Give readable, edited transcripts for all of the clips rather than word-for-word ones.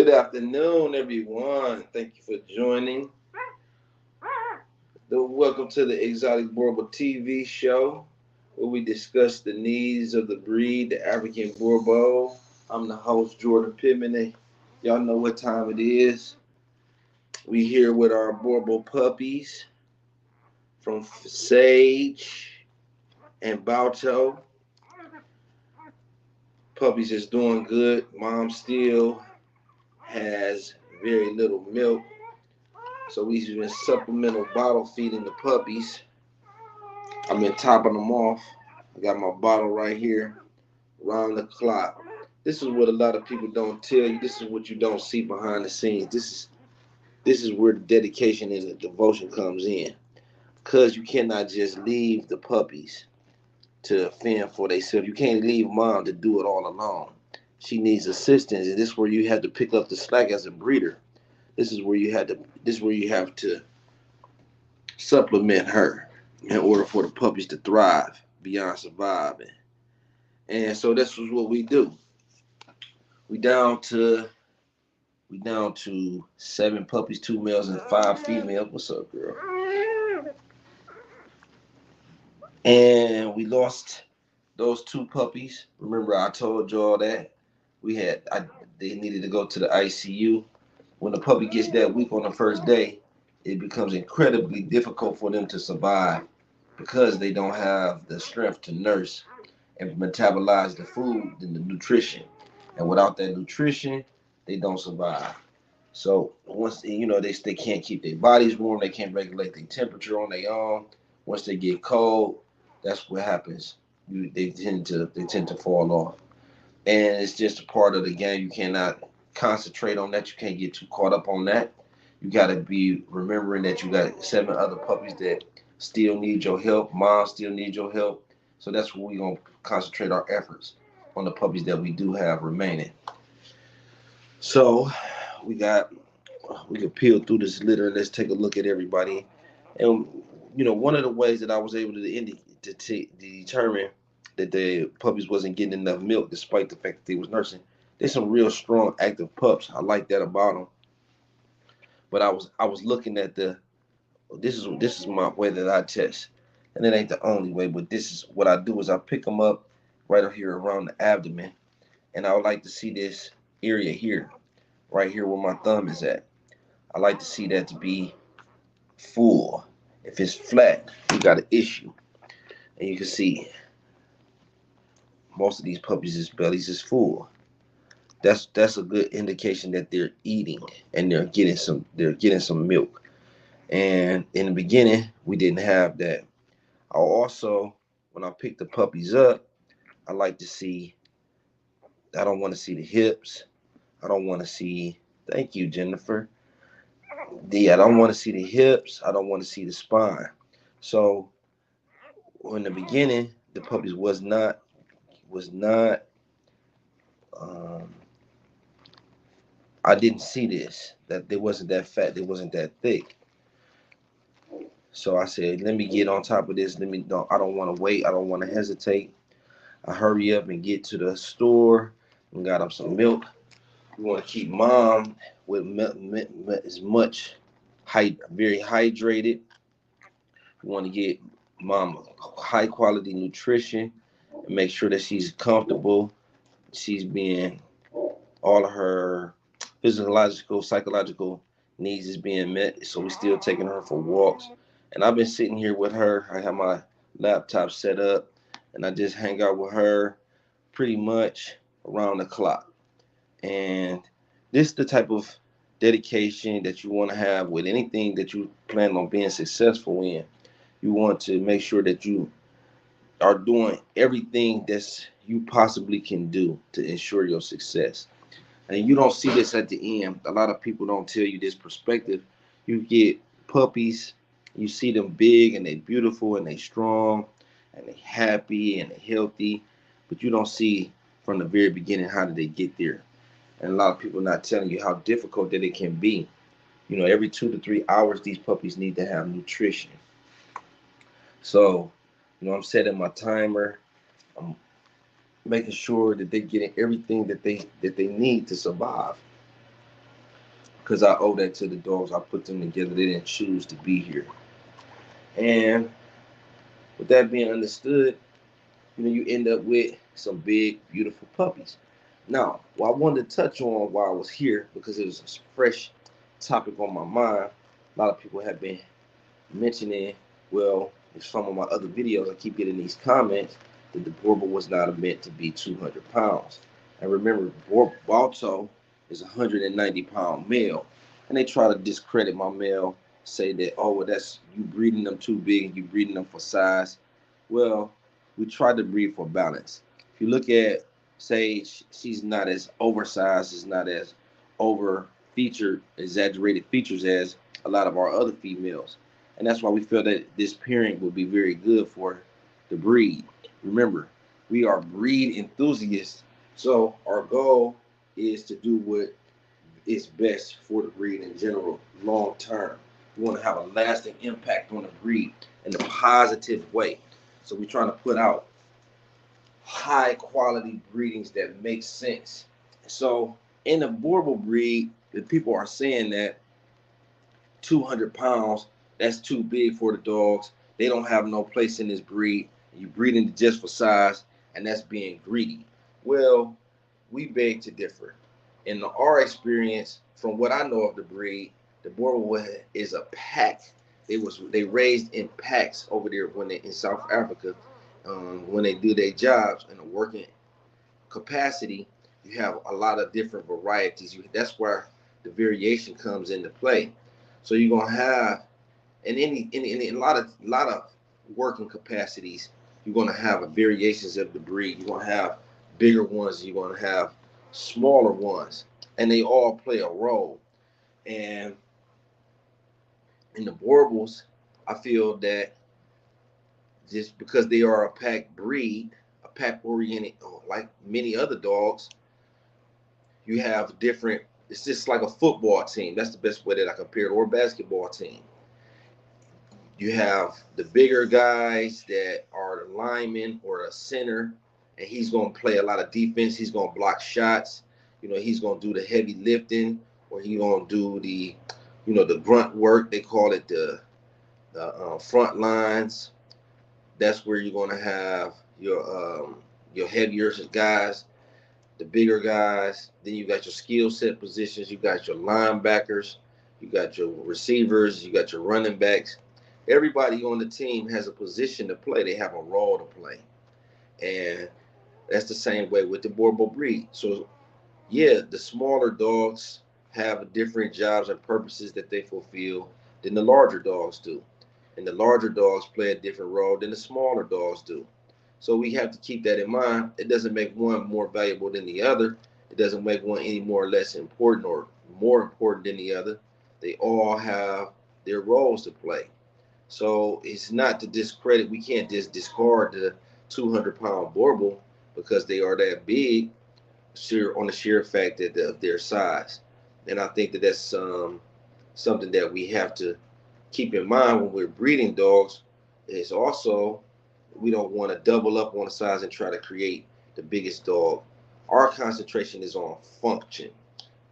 Good afternoon, everyone. Thank you for joining. Welcome to the Exotic Boerboel TV show, where we discuss the needs of the breed, the African Boerboel. I'm the host, Jordan Pittman. Y'all know what time it is. We here with our Boerboel puppies from Sage and Balto. Puppies is doing good. Mom still has very little milk. So we've been supplemental bottle feeding the puppies. I've been topping them off. I got my bottle right here, round the clock. This is what a lot of people don't tell you. This is what you don't see behind the scenes. This is where the dedication and the devotion comes in. Because you cannot just leave the puppies to fend for themselves. You can't leave mom to do it all alone. She needs assistance, and this is where you have to pick up the slack as a breeder. This is where you had to. This is where you have to supplement her in order for the puppies to thrive beyond surviving. And so this is what we do. We down to we down to 7 puppies, 2 males and 5 females. What's up, girl? And we lost those 2 puppies. Remember, I told y'all that they needed to go to the ICU. When the puppy gets that weak on the first day, it becomes incredibly difficult for them to survive because they don't have the strength to nurse and metabolize the food and the nutrition. And without that nutrition, they don't survive. So once they can't keep their bodies warm, they can't regulate their temperature on their own. Once they get cold, that's what happens. They tend to fall off, and it's just a part of the game. You cannot concentrate on that. You can't get too caught up on that. You got to be remembering that you got 7 other puppies that still need your help. Mom still needs your help. So that's where we're going to concentrate our efforts on the puppies that we do have remaining. So we got we can peel through this litter and let's take a look at everybody. And one of the ways that I was able to determine that the puppies wasn't getting enough milk, despite the fact that they was nursing. There's some real strong, active pups. I like that about them. But I was looking at this is my way that I test, and it ain't the only way. But this is what I do is I pick them up right up here around the abdomen, and I would like to see this area here, right here where my thumb is at. I like to see that to be full. If it's flat, we got an issue. And you can see most of these puppies' bellies is full. That's a good indication that they're eating and they're getting some milk. And in the beginning, we didn't have that. I also, when I pick the puppies up, I like to see. I don't want to see the hips. I don't want to see. Thank you, Jennifer. I don't want to see the hips. I don't want to see the spine. So in the beginning, the puppies was not. Um, I didn't see this. That they wasn't that fat. They wasn't that thick. So I said, let me get on top of this. Let me. No, I don't want to wait. I don't want to hesitate. I hurry up and get to the store and got up some milk. We want to keep mom with as much very hydrated. We want to get mom high quality nutrition and make sure that she's comfortable. She's being all of her physiological, psychological needs is being met. So we're still taking her for walks. And I've been sitting here with her. I have my laptop set up and I just hang out with her pretty much around the clock. And this is the type of dedication that you want to have with anything that you plan on being successful in. You want to make sure that you are doing everything that you possibly can do to ensure your success. And you don't see this at the end. A lot of people don't tell you this perspective. You get puppies, you see them big and they beautiful and they strong and they happy and they healthy, but you don't see from the very beginning how did they get there. And a lot of people not telling you how difficult that it can be. Every 2 to 3 hours, these puppies need to have nutrition. So, I'm setting my timer. I'm making sure that they're getting everything that they need to survive. because I owe that to the dogs. I put them together. They didn't choose to be here. And with that being understood, you end up with some big, beautiful puppies. Now, what I wanted to touch on while I was here, because it was a fresh topic on my mind, a lot of people have been mentioning, well, in some of my other videos, I keep getting these comments that the Boerboel was not meant to be 200 pounds. And remember, Balto is a 190-pound male. And they try to discredit my male, say that, oh, well, that's you breeding them too big, you breeding them for size. Well, we try to breed for balance. If you look at, say, she's not as oversized, is not as over featured, exaggerated features as a lot of our other females. And that's why we feel that this pairing will be very good for the breed. Remember, we are breed enthusiasts, so our goal is to do what is best for the breed in general, long term. We want to have a lasting impact on the breed in a positive way. So we're trying to put out high quality breedings that make sense. So in the Boerboel breed, the people are saying that 200 pounds, that's too big for the dogs. They don't have no place in this breed. You breeding just for size, and that's being greedy. Well, we beg to differ. In our experience, from what I know of the breed, the Boerboel is a pack. They raised in packs over there when they in South Africa. When they do their jobs in a working capacity, you have a lot of different varieties. That's where the variation comes into play. So you're gonna have in a lot of working capacities, you're gonna have a variations of the breed. You're gonna have bigger ones. You're gonna have smaller ones, and they all play a role. And in the Boerboels, I feel that just because they are a pack breed, a pack oriented, like many other dogs, you have different. It's just like a football team. That's the best way that I compare it, or a basketball team. You have the bigger guys that are the lineman or a center, and he's going to play a lot of defense. He's going to block shots. He's going to do the heavy lifting, or he's going to do the grunt work. They call it the front lines. That's where you're going to have your heavier guys, the bigger guys. Then you got your skill set positions. You got your linebackers. You got your receivers. You got your running backs. Everybody on the team has a position to play. They have a role to play. And that's the same way with the Boerboel breed. So, yeah, the smaller dogs have different jobs and purposes that they fulfill than the larger dogs do. And the larger dogs play a different role than the smaller dogs do. So we have to keep that in mind. It doesn't make one more valuable than the other. It doesn't make one any more or less important or more important than the other. They all have their roles to play. So it's not to discredit. We can't just discard the 200-pound Boerboel because they are that big, on the sheer fact that of their size. And I think that that's something that we have to keep in mind when we're breeding dogs. Is also we don't want to double up on the size and try to create the biggest dog. Our concentration is on function.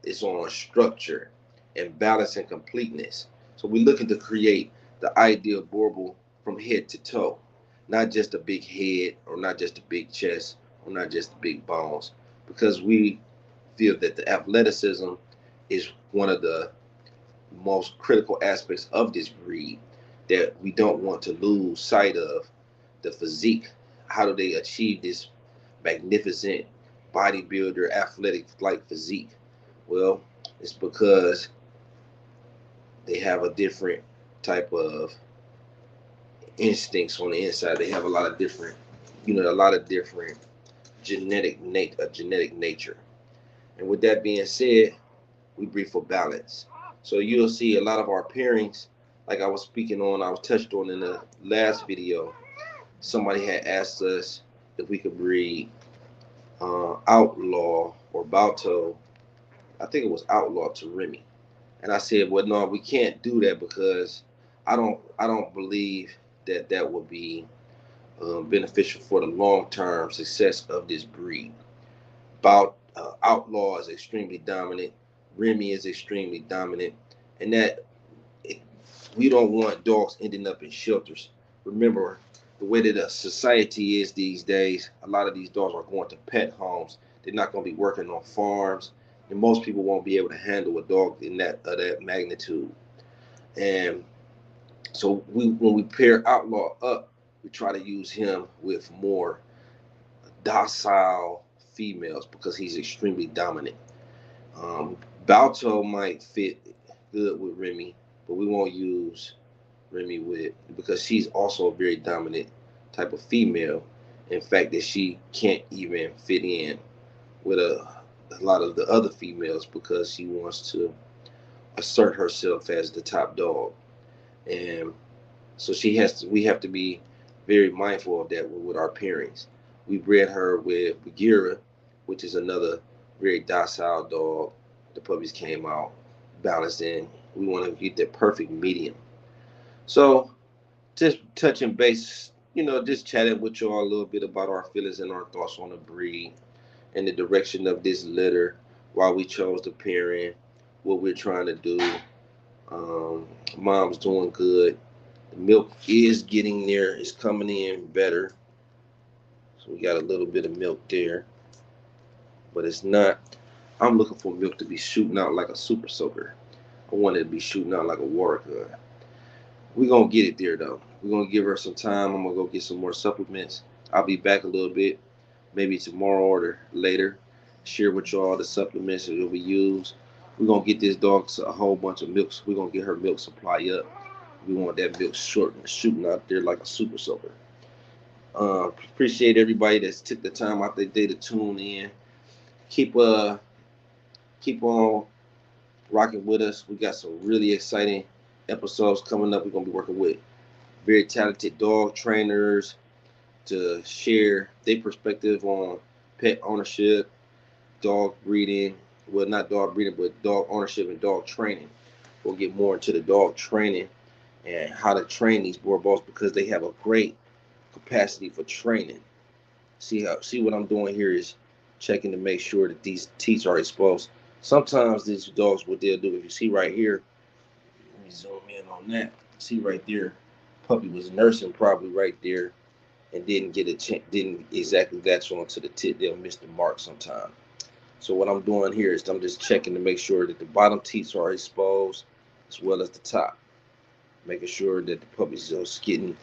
It's on structure and balance and completeness. So we're looking to create the ideal Boerboel from head to toe, not just a big head or not just a big chest or not just the big bones, because we feel that the athleticism is one of the most critical aspects of this breed that we don't want to lose sight of. The physique, how do they achieve this magnificent bodybuilder athletic like physique? Well, it's because they have a different type of instincts on the inside. They have a lot of different, a lot of different genetic nature. And with that being said, we breed for balance. So you'll see a lot of our pairings, like I was speaking on, I was touched on in the last video. Somebody had asked us if we could breed Outlaw or Balto. I think it was Outlaw to Remy. And I said, well, no, we can't do that because I don't believe that that would be beneficial for the long-term success of this breed. Outlaw is extremely dominant. Remy is extremely dominant, and that we don't want dogs ending up in shelters. Remember, the way that the society is these days, a lot of these dogs are going to pet homes. They're not going to be working on farms, and most people won't be able to handle a dog in that magnitude. And so when we pair Outlaw up, we try to use him with more docile females because he's extremely dominant. Balto might fit good with Remy, but we won't use Remy with because she's also a very dominant type of female. In fact, that she can't even fit in with a lot of the other females because she wants to assert herself as the top dog, and so she has to. We have to be very mindful of that with our pairings. We bred her with Bagheera, which is another very docile dog. The puppies came out balanced in. We want to get that perfect medium. So just touching base, just chatting with y'all a little bit about our feelings and our thoughts on the breed and the direction of this litter, why we chose the pairing, what we're trying to do. Mom's doing good. The milk is getting there. It's coming in better. So we got a little bit of milk there, but it's not. I'm looking for milk to be shooting out like a super soaker. I want it to be shooting out like a water gun. We're going to get it there, though. We're going to give her some time. I'm going to go get some more supplements. I'll be back a little bit, maybe tomorrow or later. Share with y'all the supplements that we use. We're going to get this dog a whole bunch of milk. We're going to get her milk supply up. We want that milk short and shooting out there like a super soaker. Appreciate everybody that's took the time out their day to tune in. Keep on rocking with us. We got some really exciting episodes coming up. We're gonna be working with very talented dog trainers to share their perspective on pet ownership, dog breeding. Well, not dog breeding, but dog ownership and dog training. We'll get more into the dog training and how to train these Boerboels because they have a great capacity for training. See what I'm doing here is checking to make sure that these teats are exposed. Sometimes these dogs, what they'll do, if you see right here, let me zoom in on that. See right there, puppy was nursing probably right there and didn't exactly latch on to the tit. They'll miss the mark sometime. So what I'm doing here is I'm just checking to make sure that the bottom teats are exposed as well as the top, making sure that the puppy's just getting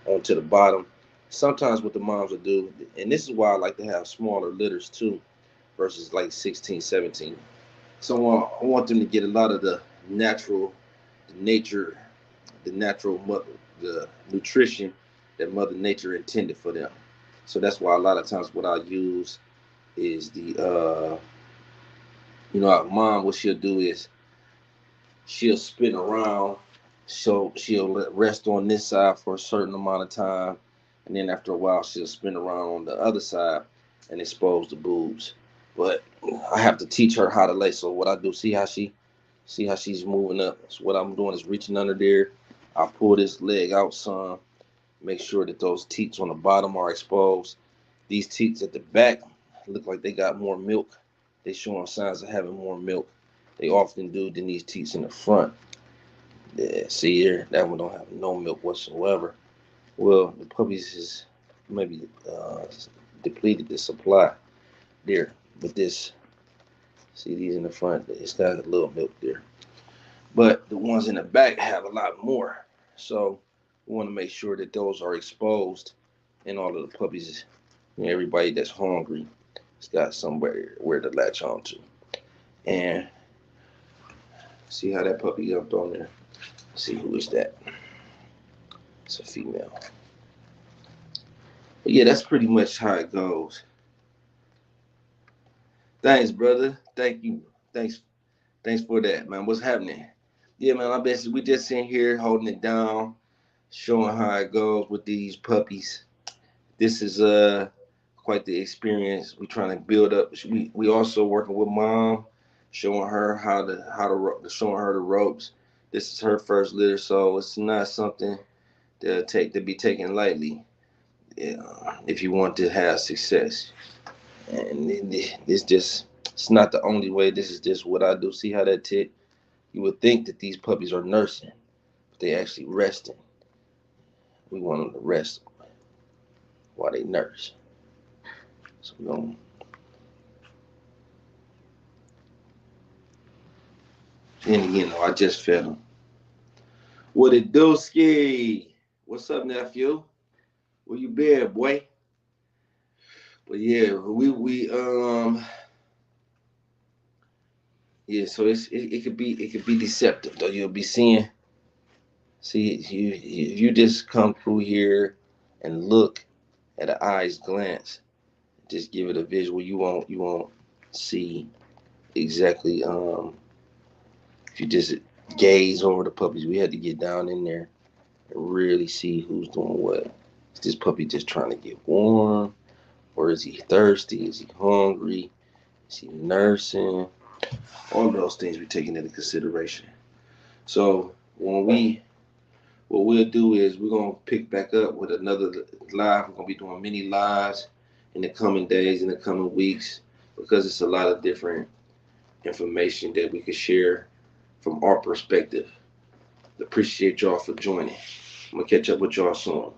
onto the bottom. Sometimes what the moms will do, and this is why I like to have smaller litters too, versus like 16, 17. So I want them to get a lot of the natural, the nature, the natural the nutrition that Mother Nature intended for them. So that's why a lot of times what I use is mom, what she'll do is she'll spin around, so she'll rest on this side for a certain amount of time, and then after a while she'll spin around on the other side and expose the boobs. But I have to teach her how to lay. So what I do, see how she's moving up. So what I'm doing is reaching under there. I pull this leg out some, make sure that those teats on the bottom are exposed. These teats at the back look like they got more milk. They showing signs of having more milk. They often do than these teats in the front. Yeah, see here, that one don't have no milk whatsoever. Well, the puppies is maybe depleted the supply there. But this, see these in the front, it's got a little milk there. But the ones in the back have a lot more. So we want to make sure that those are exposed and all of the puppies, everybody that's hungry, it's got somewhere where to latch on to. And see how that puppy jumped on there. See who is that? It's a female. But yeah, that's pretty much how it goes. Thanks, brother. Thank you. Thanks for that, man. What's happening? Yeah, man. I bet we just sitting here holding it down, showing how it goes with these puppies. This is quite the experience. We trying to build up. We also working with mom, showing her how to showing her the ropes. This is her first litter, so it's not something to be taken lightly. If you want to have success, and it's just It's not the only way. This is just what I do. See how that tick? You would think that these puppies are nursing, but they actually resting. We want them to rest while they nurse. So we're going to, and again, I just fed them. What it do, ski? What's up, nephew? Where you been, boy? But yeah, yeah. So it could be deceptive though. You'll be seeing. See, you just come through here and look at an eye's glance. Just give it a visual. You won't see exactly. If you just gaze over the puppies, we had to get down in there and really see who's doing what. Is this puppy just trying to get warm? Or is he thirsty? Is he hungry? Is he nursing? All of those things we taking into consideration. So what we'll do is we're gonna pick back up with another live. We're gonna be doing many lives in the coming days, in the coming weeks, because it's a lot of different information that we can share from our perspective. Appreciate y'all for joining. I'm gonna catch up with y'all soon.